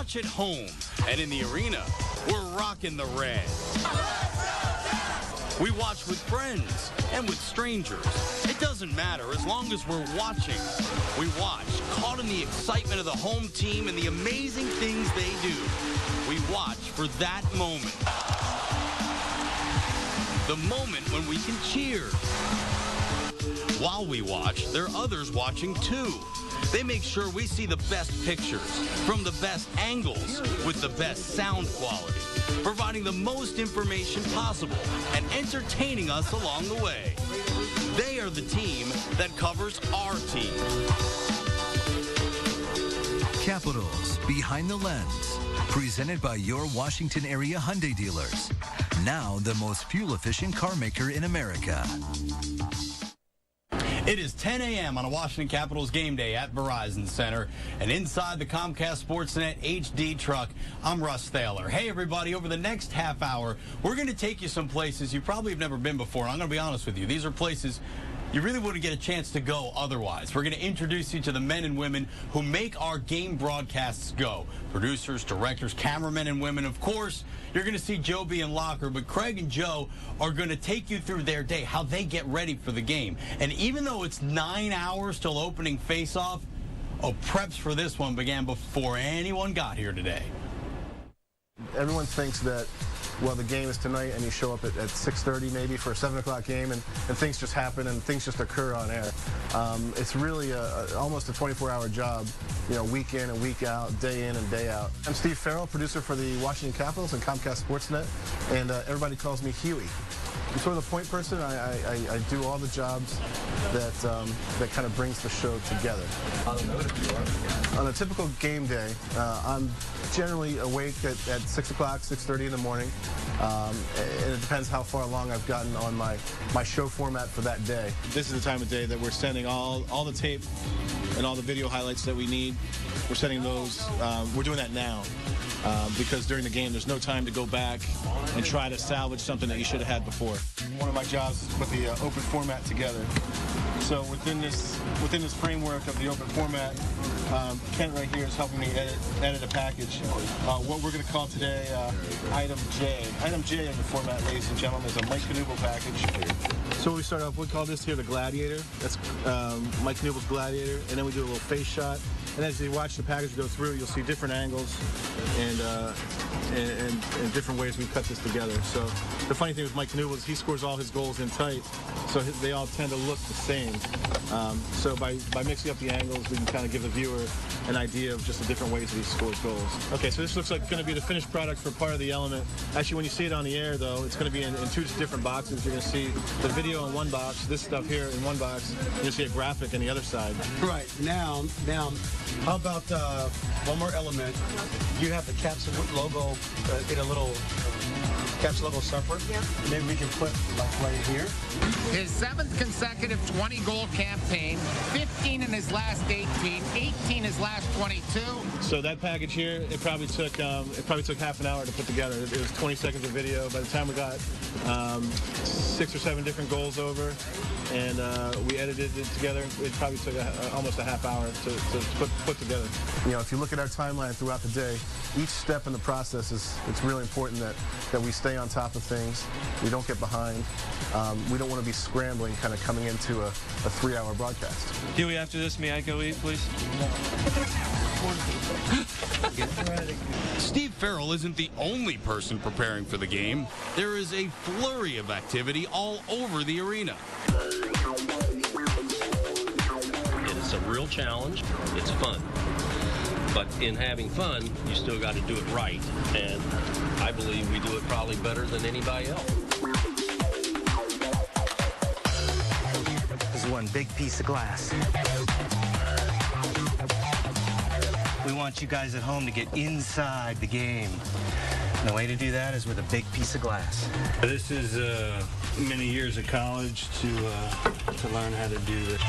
watch at home, and in the arena, we're rocking the red. We watch with friends and with strangers. It doesn't matter as long as we're watching. We watch, caught in the excitement of the home team and the amazing things they do. We watch for that moment. The moment when we can cheer. While we watch, there are others watching too. They make sure we see the best pictures from the best angles with the best sound quality, providing the most information possible and entertaining us along the way. They are the team that covers our team. Capitals Behind the Lens, presented by your Washington area Hyundai dealers. Now the most fuel-efficient car maker in America. It is 10 a.m. on a Washington Capitals game day at Verizon Center. And inside the Comcast Sportsnet HD truck, I'm Russ Thaler. Hey, everybody, over the next half hour, we're going to take you some places you probably have never been before. And I'm going to be honest with you. These are places you really wouldn't get a chance to go otherwise. We're going to introduce you to the men and women who make our game broadcasts go. Producers, directors, cameramen and women. Of course, you're going to see Joby and Locker, but Craig and Joe are going to take you through their day, how they get ready for the game. And even though it's 9 hours till opening face-off, preps for this one began before anyone got here today. Everyone thinks that, well, the game is tonight and you show up at 6:30 maybe for a 7 o'clock game and things just happen and things just occur on air. It's really almost a 24-hour job, you know, week in and week out, day in and day out. I'm Steve Farrell, producer for the Washington Capitals and Comcast Sportsnet, and everybody calls me Huey. I'm sort of the point person. I do all the jobs that kind of brings the show together. On a typical game day, I'm generally awake at 6 o'clock, 6:30 in the morning. And it depends how far along I've gotten on my show format for that day. This is the time of day that we're sending all the tape and all the video highlights that we need. We're sending those. We're doing that now because during the game there's no time to go back and try to salvage something that you should have had before. One of my jobs is to put the open format together. So within this framework of the open format, Kent right here is helping me edit a package. What we're going to call today Item J. Item J in the format, ladies and gentlemen, is a Mike Knuble package. So we start off, we call this here the Gladiator. That's Mike Knuble's Gladiator. And then we do a little face shot. And as you watch the package go through, you'll see different angles and different ways we cut this together. So the funny thing with Mike Knuble is he scores all his goals in tight, so they all tend to look the same. So by mixing up the angles, we can kind of give the viewer an idea of just the different ways that he scores goals. Okay, so this looks like it's going to be the finished product for Part of the Element. Actually, when you see it on the air, though, it's going to be in two different boxes. You're going to see the video in one box, this stuff here in one box, and you'll see a graphic on the other side. Right, now, how about one more element? You have the Caps logo in a little Caps logo separate. Yeah. Maybe we can put like right here. His 7th consecutive 20-goal campaign, 15 in his last 18, 18 his last 22. So that package here, it probably took half an hour to put together. It was 20 seconds of video. By the time we got 6 or 7 different goals over, and we edited it together, it probably took almost a half hour to put together. You know, if you look at our timeline throughout the day, each step in the process it's really important that we stay on top of things. We don't get behind. We don't want to be scrambling, kind of coming into a 3-hour broadcast. Huey, after this, may I go eat, please? Steve Farrell isn't the only person preparing for the game. There is a flurry of activity all over the arena. It's a real challenge. It's fun. But in having fun, you still got to do it right. And I believe we do it probably better than anybody else. This is one big piece of glass. We want you guys at home to get inside the game. And the way to do that is with a big piece of glass. This is many years of college to learn how to do this.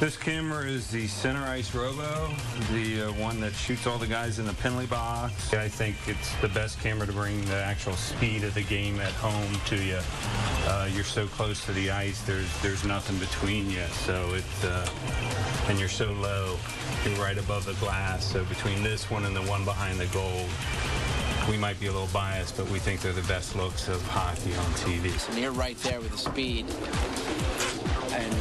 This camera is the Center Ice Robo, the one that shoots all the guys in the penalty box. I think it's the best camera to bring the actual speed of the game at home to you. You're so close to the ice, there's nothing between you. So and you're so low, you're right above the glass. So between this one and the one behind the goal, we might be a little biased, but we think they're the best looks of hockey on TV. And you're right there with the speed. And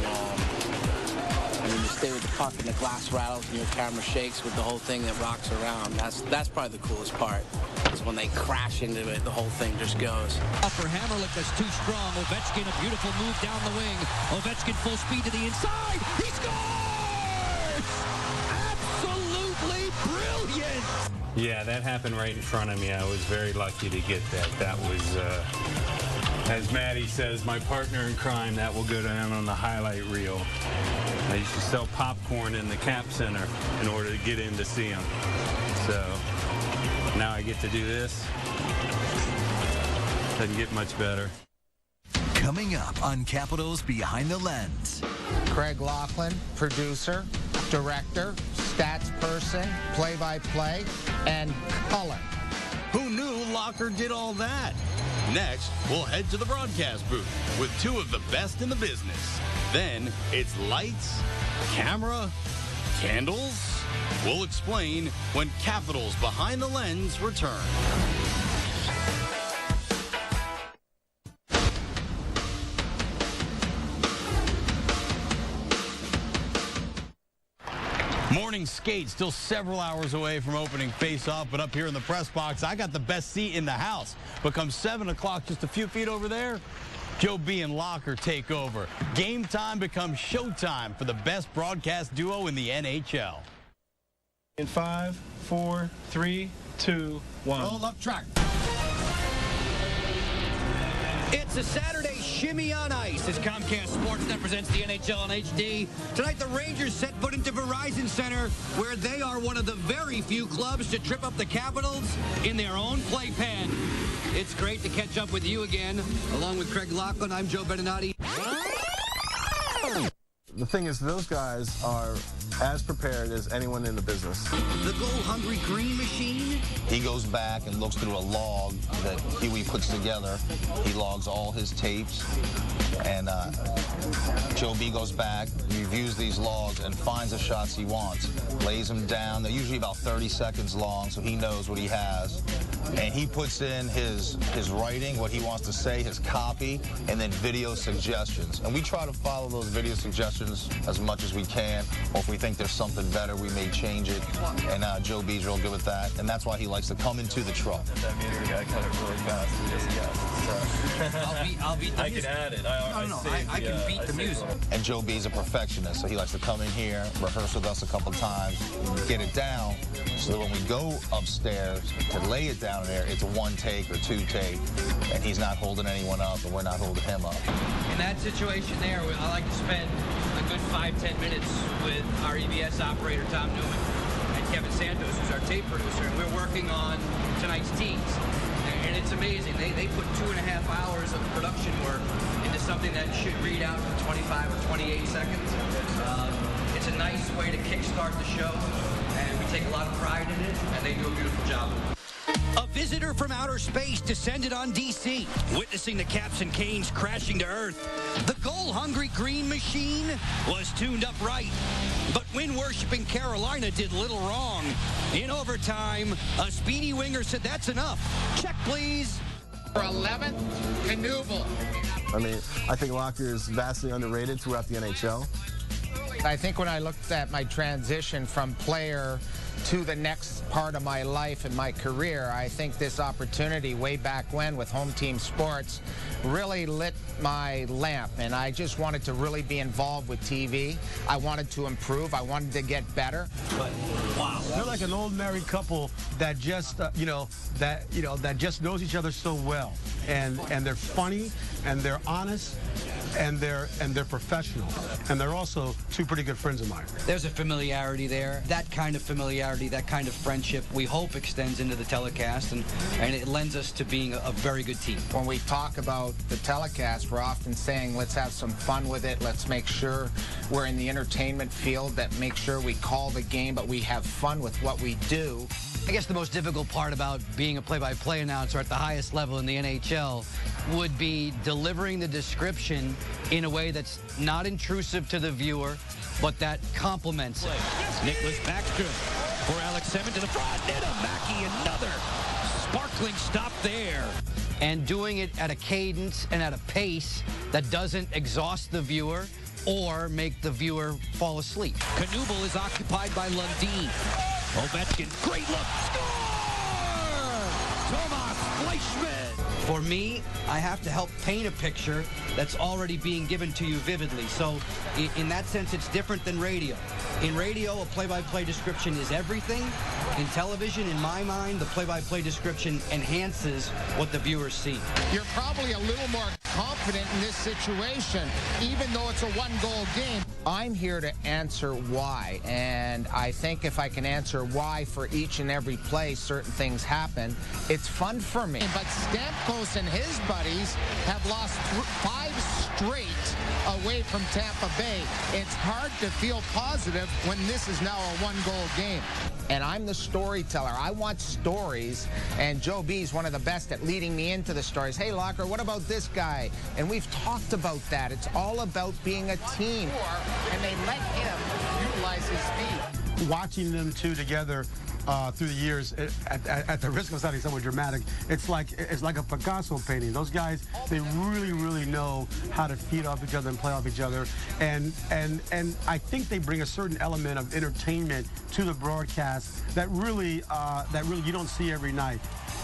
I mean, you stay with the puck and the glass rattles and your camera shakes with the whole thing that rocks around. That's probably the coolest part. Is when they crash into it, the whole thing just goes. Upper Hammerlick is too strong. Ovechkin, a beautiful move down the wing. Ovechkin full speed to the inside. He scores! Absolutely brilliant! Yeah, that happened right in front of me. I was very lucky to get that. That was, as Maddie says, my partner in crime. That will go down on the highlight reel. I used to sell popcorn in the Cap Center in order to get in to see him. So now I get to do this. Doesn't get much better. Coming up on Capitals Behind the Lens. Craig Laughlin, producer, director, stats person, play-by-play, and color. Who knew Locker did all that? Next, we'll head to the broadcast booth with two of the best in the business. Then it's lights, camera, candles. We'll explain when Capitals Behind the Lens return. Morning skate still several hours away from opening face-off, but up here in the press box, I got the best seat in the house. But come 7 o'clock, just a few feet over there, Joe B and Locker take over. Game time becomes showtime for the best broadcast duo in the NHL. In 5, 4, 3, 2, 1. Roll up track. It's a Saturday shimmy on ice as Comcast Sportsnet presents the NHL in HD. Tonight, the Rangers set foot into Verizon Center, where they are one of the very few clubs to trip up the Capitals in their own playpen. It's great to catch up with you again. Along with Craig Laughlin, I'm Joe Beninati. The thing is, those guys are as prepared as anyone in the business. The goal-hungry Green Machine. He goes back and looks through a log that Huey puts together. He logs all his tapes. And Joe B goes back, reviews these logs, and finds the shots he wants. Lays them down. They're usually about 30 seconds long, so he knows what he has. And he puts in his writing, what he wants to say, his copy, and then video suggestions. And we try to follow those video suggestions as much as we can. Or if we think there's something better, we may change it. And Joe B's real good with that. And that's why he likes to come into the truck. That meter guy cut it really fast. I'll beat the music. I can add it. I can beat the music. And Joe B's a perfectionist, so he likes to come in here, rehearse with us a couple times, get it down, so that when we go upstairs to lay it down there, it's a 1 take or 2 take, and he's not holding anyone up, and we're not holding him up. In that situation there, I like to spend a good 5-10 minutes with our EBS operator, Tom Newman, and Kevin Santos, who's our tape producer, and we're working on tonight's teams. And it's amazing. They put 2.5 hours of production work into something that should read out in 25 or 28 seconds. It's a nice way to kickstart the show, and we take a lot of pride in it, and they do a beautiful job. A visitor from outer space descended on D.C., witnessing the Caps and Canes crashing to Earth. The goal-hungry Green Machine was tuned up right, but wind-worshipping Carolina did little wrong. In overtime, a speedy winger said, "That's enough. Check, please." For 11th, Knuble. I mean, I think Locker is vastly underrated throughout the NHL. I think when I looked at my transition from player to the next part of my life and my career, I think this opportunity way back when with Home Team Sports really lit my lamp, and I just wanted to really be involved with TV. I wanted to improve. I wanted to get better. But wow, they're like an old married couple that just that just knows each other so well, and they're funny and they're honest. And they're professional, and they're also two pretty good friends of mine. There's a familiarity there. That kind of familiarity, that kind of friendship, we hope extends into the telecast, and it lends us to being a very good team. When we talk about throughout the telecast, we're often saying, let's have some fun with it. Let's make sure we're in the entertainment field, that make sure we call the game, but we have fun with what we do. I guess the most difficult part about being a play-by-play announcer at the highest level in the NHL would be delivering the description in a way that's not intrusive to the viewer, but that complements it. Nicholas Backstrom for Alex Semin to the front. Nittamacky, another sparkling stop there. And doing it at a cadence and at a pace that doesn't exhaust the viewer or make the viewer fall asleep. Knuble is occupied by Lundin. Ovechkin, great look, score! Tomas Fleischmann. For me, I have to help paint a picture that's already being given to you vividly. So in that sense, it's different than radio. In radio, a play-by-play description is everything. In television, in my mind, the play-by-play description enhances what the viewers see. You're probably a little more confident in this situation, even though it's a one-goal game. I'm here to answer why, and I think if I can answer why for each and every play certain things happen, it's fun for me. But Stamkos and his buddies have lost 5 straight away from Tampa Bay. It's hard to feel positive when this is now a one-goal game. And I'm the storyteller. I want stories, and Joe B's one of the best at leading me into the stories. Hey, Locker, what about this guy? And we've talked about that. It's all about being a team. And they let him utilize his speed. Watching them two together through the years, at the risk of sounding somewhat dramatic, it's like a Picasso painting. Those guys, they really know how to feed off each other and play off each other, and I think they bring a certain element of entertainment to the broadcast that really you don't see every night.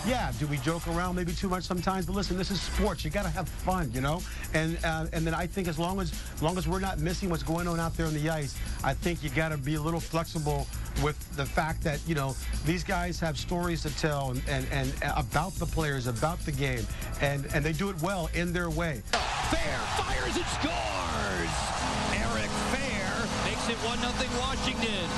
Yeah, do we joke around maybe too much sometimes? But listen, this is sports. You got to have fun, you know. And then I think as long as we're not missing what's going on out there on the ice, I think you got to be a little flexible with the fact that, you know, these guys have stories to tell and about the players, about the game, and they do it well in their way. Fair fires and scores. Eric Fair makes it 1-0 Washington.